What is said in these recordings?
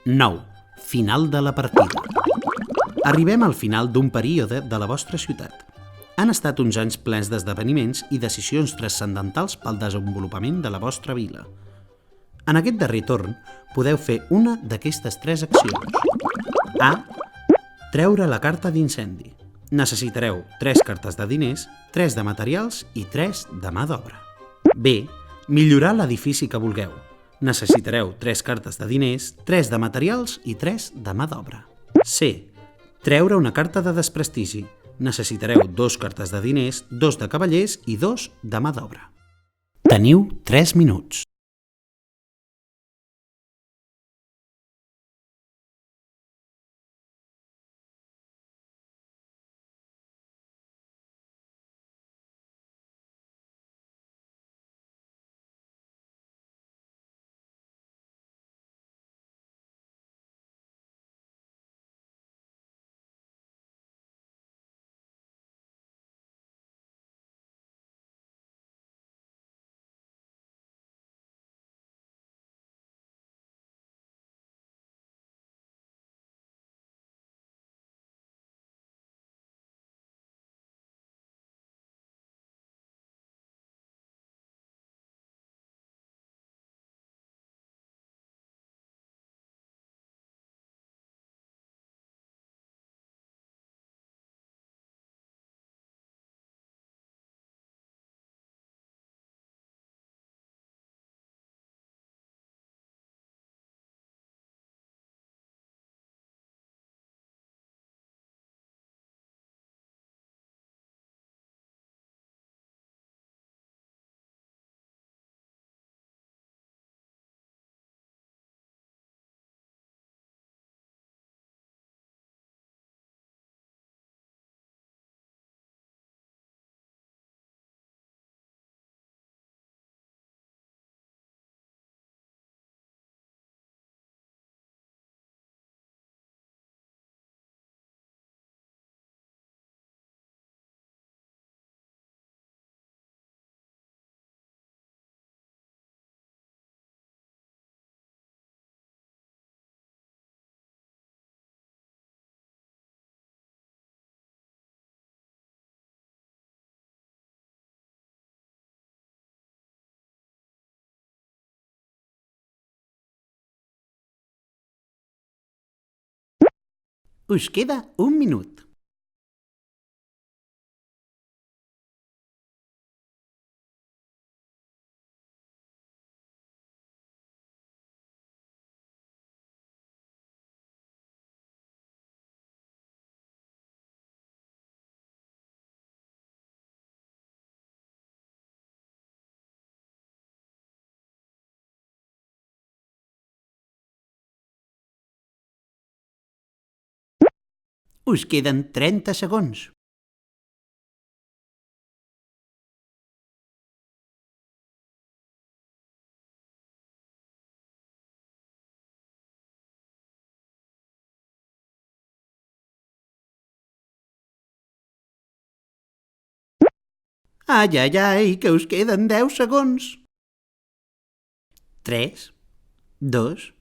9. Final de la partida. Arribem al final d'un període de la vostra ciutat. Han estat uns anys plens d'esdeveniments i decisions transcendentals pel desenvolupament de la vostra vila. En aquest darrer torn podeu fer una d'aquestes 3 accions. A. Treure la carta d'incendi. Necessitareu 3 cartes de diners, 3 de materials i 3 de mà d'obra. B. Millorar l'edifici que vulgueu. Necessitareu 3 cartes de diners, 3 de materials i 3 de mà d'obra. C. Treure una carta de desprestigi. Necessitareu 2 cartes de diners, 2 de cavallers i 2 de mà d'obra. Teniu 3 minuts. Us queda 1 minut. Us queden 30 segons. Ai, ai, ai, que us queden 10 segons. 3, 2,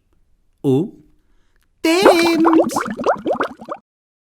1... Temps!